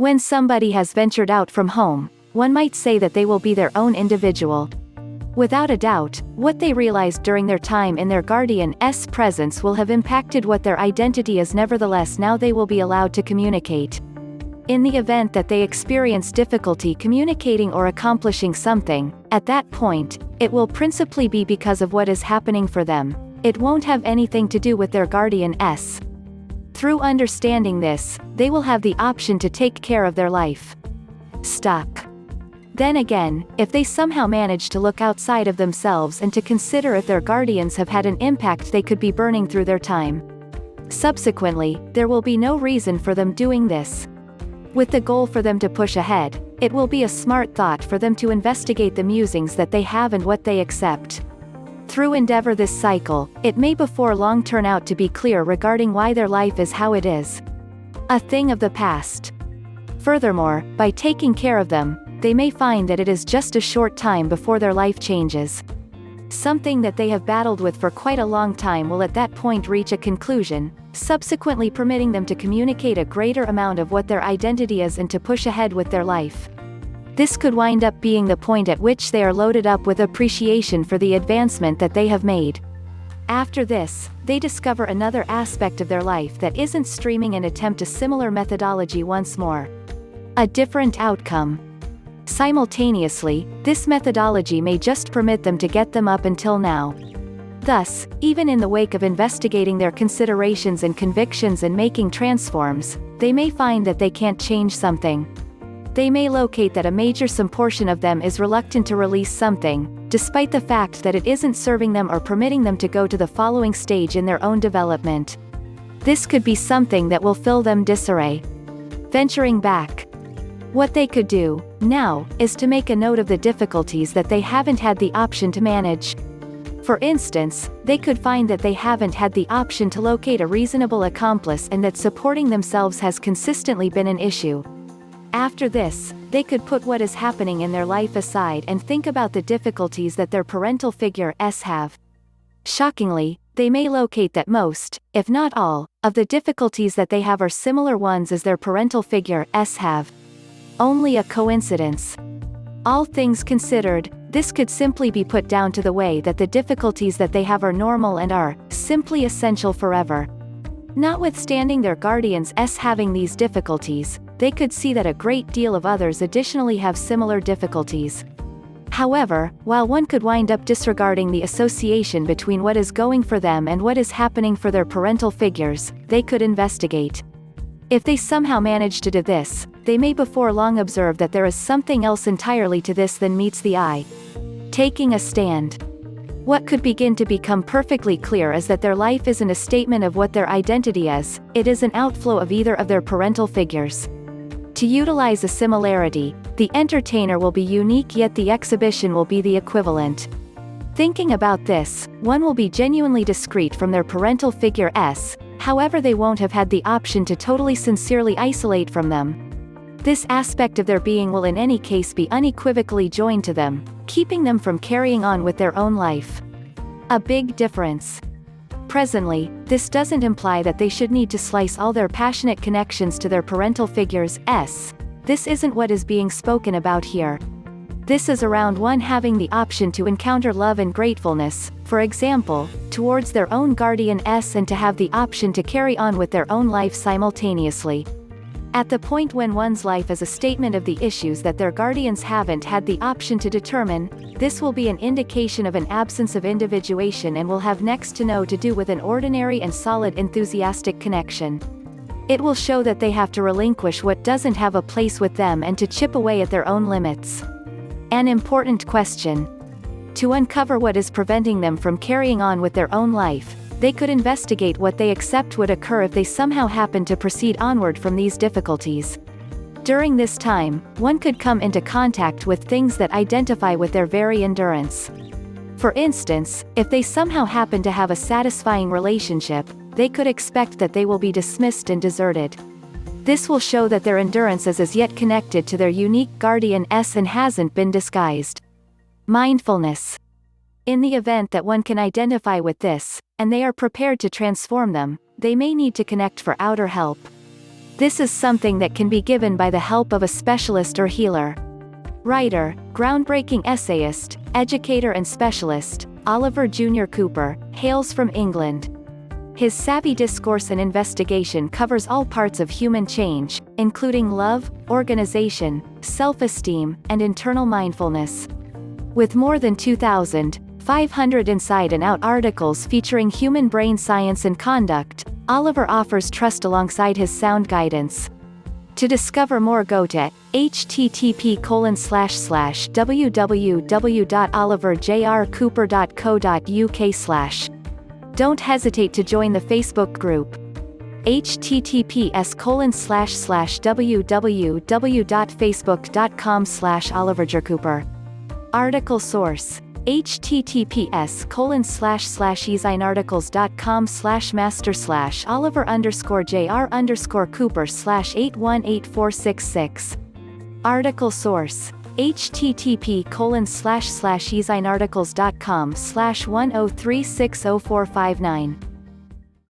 When somebody has ventured out from home, one might say that they will be their own individual. Without a doubt, what they realized during their time in their guardian's presence will have impacted what their identity is. Nevertheless, now they will be allowed to communicate. In the event that they experience difficulty communicating or accomplishing something, at that point, it will principally be because of what is happening for them. It won't have anything to do with their guardian's. Through understanding this, they will have the option to take care of their life. Stuck. Then again, if they somehow manage to look outside of themselves and to consider if their guardians have had an impact they could be burning through their time. Subsequently, there will be no reason for them doing this. With the goal for them to push ahead, it will be a smart thought for them to investigate the musings that they have and what they accept. Through endeavor this cycle, it may before long turn out to be clear regarding why their life is how it is. A thing of the past. Furthermore, by taking care of them, they may find that it is just a short time before their life changes. Something that they have battled with for quite a long time will at that point reach a conclusion, subsequently permitting them to communicate a greater amount of what their identity is and to push ahead with their life. This could wind up being the point at which they are loaded up with appreciation for the advancement that they have made. After this, they discover another aspect of their life that isn't streaming and attempt a similar methodology once more. A different outcome. Simultaneously, this methodology may just permit them to get them up until now. Thus, even in the wake of investigating their considerations and convictions and making transforms, they may find that they can't change something. They may locate that a major some portion of them is reluctant to release something, despite the fact that it isn't serving them or permitting them to go to the following stage in their own development. This could be something that will fill them disarray. Venturing back. What they could do, now, is to make a note of the difficulties that they haven't had the option to manage. For instance, they could find that they haven't had the option to locate a reasonable accomplice and that supporting themselves has consistently been an issue. After this, they could put what is happening in their life aside and think about the difficulties that their parental figures have. Shockingly, they may locate that most, if not all, of the difficulties that they have are similar ones as their parental figures have. Only a coincidence. All things considered, this could simply be put down to the way that the difficulties that they have are normal and are simply essential forever. Notwithstanding their guardians having these difficulties, they could see that a great deal of others additionally have similar difficulties. However, while one could wind up disregarding the association between what is going for them and what is happening for their parental figures, they could investigate. If they somehow manage to do this, they may before long observe that there is something else entirely to this than meets the eye. Taking a stand. What could begin to become perfectly clear is that their life isn't a statement of what their identity is, it is an outflow of either of their parental figures. To utilize a similarity, the entertainer will be unique yet the exhibition will be the equivalent. Thinking about this, one will be genuinely discrete from their parental figure however they won't have had the option to totally sincerely isolate from them. This aspect of their being will in any case be unequivocally joined to them, keeping them from carrying on with their own life. A big difference. Presently, this doesn't imply that they should need to slice all their passionate connections to their parental figures. This isn't what is being spoken about here. This is around one having the option to encounter love and gratefulness, for example, towards their own guardian and to have the option to carry on with their own life simultaneously. At the point when one's life is a statement of the issues that their guardians haven't had the option to determine, this will be an indication of an absence of individuation and will have next to no to do with an ordinary and solid enthusiastic connection. It will show that they have to relinquish what doesn't have a place with them and to chip away at their own limits. An important question. To uncover what is preventing them from carrying on with their own life, they could investigate what they accept would occur if they somehow happen to proceed onward from these difficulties. During this time, one could come into contact with things that identify with their very endurance. For instance, if they somehow happen to have a satisfying relationship, they could expect that they will be dismissed and deserted. This will show that their endurance is as yet connected to their unique guardian and hasn't been disguised. Mindfulness. In the event that one can identify with this, and they are prepared to transform them, they may need to connect for outer help. This is something that can be given by the help of a specialist or healer. Writer, groundbreaking essayist, educator and specialist, Oliver Jr. Cooper, hails from England. His savvy discourse and investigation covers all parts of human change, including love, organization, self-esteem, and internal mindfulness. With more than 2,500 inside and out articles featuring human brain science and conduct, Oliver offers trust alongside his sound guidance. To discover more, go to http://www.oliverjrcooper.co.uk/. Don't hesitate to join the Facebook group. https://www.facebook.com/oliverjrcooper. Article source: https://ezinearticles.com/master/oliver_jr_cooper/818466. Article source: http://ezinearticles.com/103604559.